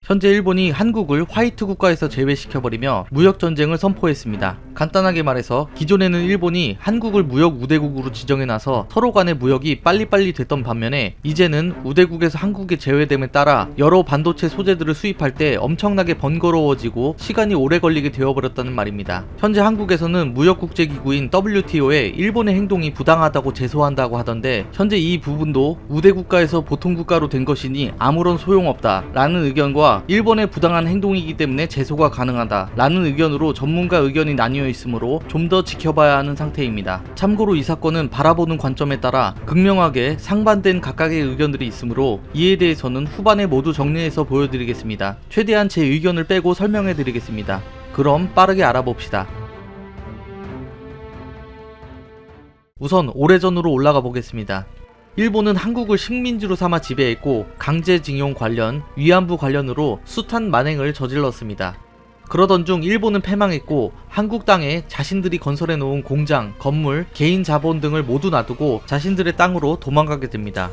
현재 일본이 한국을 화이트 국가에서 제외시켜버리며 무역전쟁을 선포했습니다. 간단하게 말해서 기존에는 일본이 한국을 무역 우대국으로 지정해놔서 서로 간의 무역이 빨리빨리 됐던 반면에 이제는 우대국에서 한국이 제외됨에 따라 여러 반도체 소재들을 수입할 때 엄청나게 번거로워지고 시간이 오래 걸리게 되어버렸다는 말입니다. 현재 한국에서는 무역국제기구인 WTO에 일본의 행동이 부당하다고 제소한다고 하던데 현재 이 부분도 우대국가에서 보통국가로 된 것이니 아무런 소용없다 라는 의견과 일본의 부당한 행동이기 때문에 제소가 가능하다 라는 의견으로 전문가 의견이 나뉘어 있으므로 좀 더 지켜봐야 하는 상태입니다. 참고로 이 사건은 바라보는 관점에 따라 극명하게 상반된 각각의 의견들이 있으므로 이에 대해서는 후반에 모두 정리해서 보여드리겠습니다. 최대한 제 의견을 빼고 설명해드리겠습니다. 그럼 빠르게 알아봅시다. 우선 오래전으로 올라가 보겠습니다. 일본은 한국을 식민지로 삼아 지배했고 강제징용 관련, 위안부 관련으로 숱한 만행을 저질렀습니다. 그러던 중 일본은 패망했고 한국 땅에 자신들이 건설해 놓은 공장, 건물, 개인 자본 등을 모두 놔두고 자신들의 땅으로 도망가게 됩니다.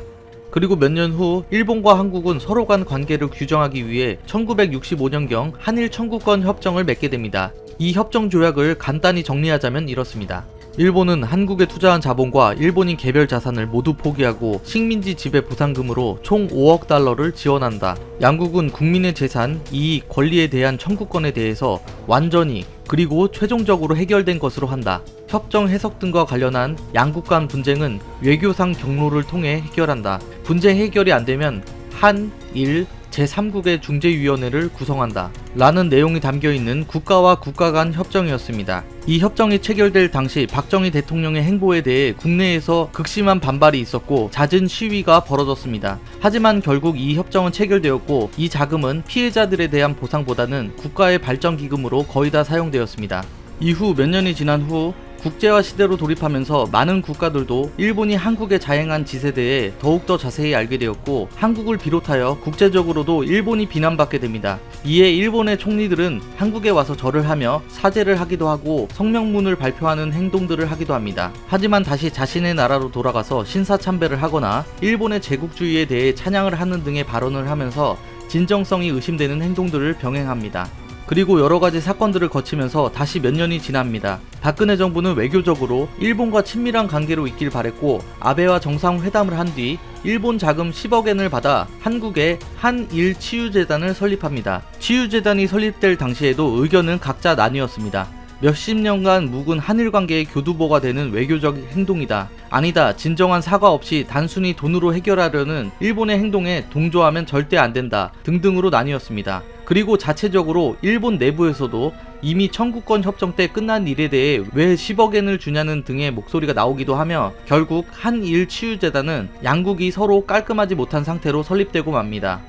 그리고 몇 년 후 일본과 한국은 서로 간 관계를 규정하기 위해 1965년경 한일 청구권 협정을 맺게 됩니다. 이 협정 조약을 간단히 정리하자면 이렇습니다. 일본은 한국에 투자한 자본과 일본인 개별 자산을 모두 포기하고 식민지 지배 보상금으로 총 5억 달러를 지원한다. 양국은 국민의 재산, 이익, 권리에 대한 청구권에 대해서 완전히 그리고 최종적으로 해결된 것으로 한다. 협정 해석 등과 관련한 양국 간 분쟁은 외교상 경로를 통해 해결한다. 분쟁 해결이 안되면 한일 제3국의 중재위원회를 구성한다 라는 내용이 담겨있는 국가와 국가 간 협정이었습니다. 이 협정이 체결될 당시 박정희 대통령의 행보에 대해 국내에서 극심한 반발이 있었고 잦은 시위가 벌어졌습니다. 하지만 결국 이 협정은 체결되었고 이 자금은 피해자들에 대한 보상보다는 국가의 발전기금으로 거의 다 사용되었습니다. 이후 몇 년이 지난 후 국제화 시대로 돌입하면서 많은 국가들도 일본이 한국에 자행한 짓에 대해 더욱더 자세히 알게 되었고 한국을 비롯하여 국제적으로도 일본이 비난받게 됩니다. 이에 일본의 총리들은 한국에 와서 절을 하며 사죄를 하기도 하고 성명문을 발표하는 행동들을 하기도 합니다. 하지만 다시 자신의 나라로 돌아가서 신사참배를 하거나 일본의 제국주의에 대해 찬양을 하는 등의 발언을 하면서 진정성이 의심되는 행동들을 병행합니다. 그리고 여러가지 사건들을 거치면서 다시 몇 년이 지납니다. 박근혜 정부는 외교적으로 일본과 친밀한 관계로 있길 바랬고 아베와 정상회담을 한 뒤 일본 자금 10억엔을 받아 한국에 한일 치유재단을 설립합니다. 치유재단이 설립될 당시에도 의견은 각자 나뉘었습니다. 몇십 년간 묵은 한일 관계의 교두보가 되는 외교적 행동이다. 아니다. 진정한 사과 없이 단순히 돈으로 해결하려는 일본의 행동에 동조하면 절대 안 된다. 등등으로 나뉘었습니다. 그리고 자체적으로 일본 내부에서도 이미 청구권 협정 때 끝난 일에 대해 왜 10억엔을 주냐는 등의 목소리가 나오기도 하며 결국 한일 치유재단은 양국이 서로 깔끔하지 못한 상태로 설립되고 맙니다.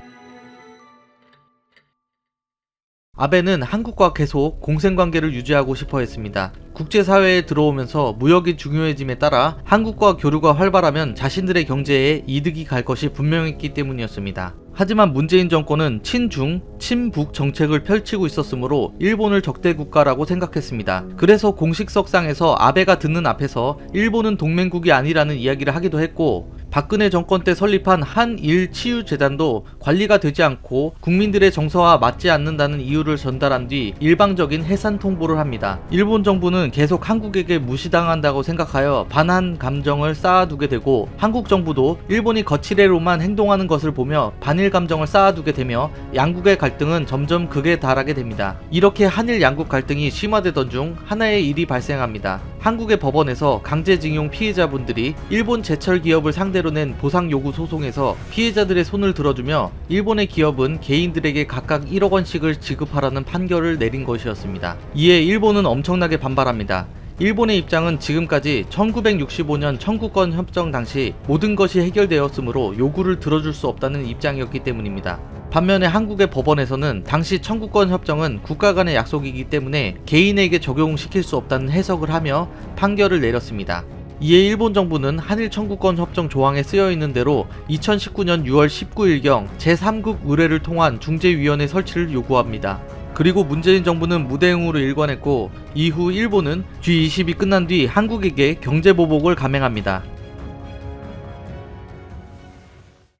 아베는 한국과 계속 공생관계를 유지하고 싶어 했습니다. 국제사회에 들어오면서 무역이 중요해짐에 따라 한국과 교류가 활발하면 자신들의 경제에 이득이 갈 것이 분명했기 때문이었습니다. 하지만 문재인 정권은 친중, 친북 정책을 펼치고 있었으므로 일본을 적대국가라고 생각했습니다. 그래서 공식석상에서 아베가 듣는 앞에서 일본은 동맹국이 아니라는 이야기를 하기도 했고 박근혜 정권 때 설립한 한일 치유재단도 관리가 되지 않고 국민들의 정서와 맞지 않는다는 이유를 전달한 뒤 일방적인 해산 통보를 합니다. 일본 정부는 계속 한국에게 무시당한다고 생각하여 반한 감정을 쌓아두게 되고 한국 정부도 일본이 거칠애로만 행동하는 것을 보며 반일 감정을 쌓아두게 되며 양국의 갈등은 점점 극에 달하게 됩니다. 이렇게 한일 양국 갈등이 심화되던 중 하나의 일이 발생합니다. 한국의 법원에서 강제징용 피해자분들이 일본 제철 기업을 상대로 낸 보상 요구 소송에서 피해자들의 손을 들어주며 일본의 기업은 개인들에게 각각 1억 원씩을 지급하라는 판결을 내린 것이었습니다. 이에 일본은 엄청나게 반발합니다. 일본의 입장은 지금까지 1965년 청구권 협정 당시 모든 것이 해결되었으므로 요구를 들어줄 수 없다는 입장이었기 때문입니다. 반면에 한국의 법원에서는 당시 청구권 협정은 국가 간의 약속이기 때문에 개인에게 적용시킬 수 없다는 해석을 하며 판결을 내렸습니다. 이에 일본 정부는 한일 청구권 협정 조항에 쓰여있는 대로 2019년 6월 19일경 제3국 의뢰를 통한 중재위원회 설치를 요구합니다. 그리고 문재인 정부는 무대응으로 일관했고 이후 일본은 G20이 끝난 뒤 한국에게 경제보복을 감행합니다.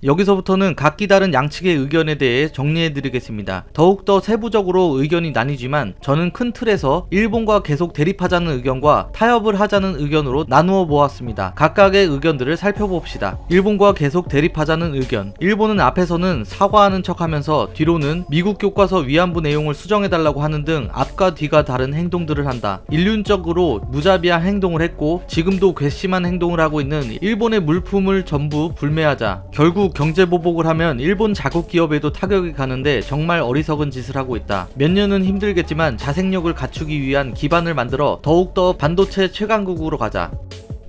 여기서부터는 각기 다른 양측의 의견에 대해 정리해드리겠습니다. 더욱더 세부적으로 의견이 나뉘지만 저는 큰 틀에서 일본과 계속 대립하자는 의견과 타협을 하자는 의견으로 나누어 보았습니다. 각각의 의견들을 살펴봅시다. 일본과 계속 대립하자는 의견. 일본은 앞에서는 사과하는 척하면서 뒤로는 미국 교과서 위안부 내용을 수정해달라고 하는 등 앞과 뒤가 다른 행동들을 한다. 인륜적으로 무자비한 행동을 했고 지금도 괘씸한 행동을 하고 있는 일본의 물품을 전부 불매하자. 결국 경제보복을 하면 일본 자국 기업에도 타격이 가는데 정말 어리석은 짓을 하고 있다. 몇 년은 힘들겠지만 자생력을 갖추기 위한 기반을 만들어 더욱더 반도체 최강국으로 가자.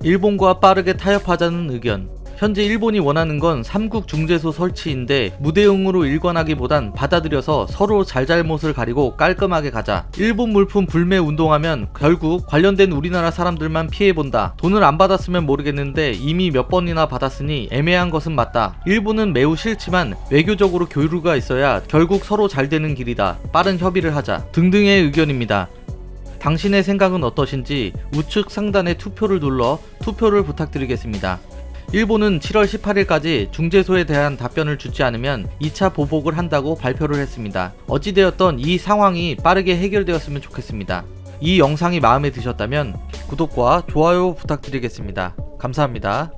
일본과 빠르게 타협하자는 의견. 현재 일본이 원하는 건 삼국 중재소 설치인데 무대응으로 일관하기보단 받아들여서 서로 잘잘못을 가리고 깔끔하게 가자. 일본 물품 불매 운동하면 결국 관련된 우리나라 사람들만 피해본다. 돈을 안 받았으면 모르겠는데 이미 몇 번이나 받았으니 애매한 것은 맞다. 일본은 매우 싫지만 외교적으로 교류가 있어야 결국 서로 잘 되는 길이다. 빠른 협의를 하자. 등등의 의견입니다. 당신의 생각은 어떠신지 우측 상단의 투표를 눌러 투표를 부탁드리겠습니다. 일본은 7월 18일까지 중재소에 대한 답변을 주지 않으면 2차 보복을 한다고 발표를 했습니다. 어찌되었던 이 상황이 빠르게 해결되었으면 좋겠습니다. 이 영상이 마음에 드셨다면 구독과 좋아요 부탁드리겠습니다. 감사합니다.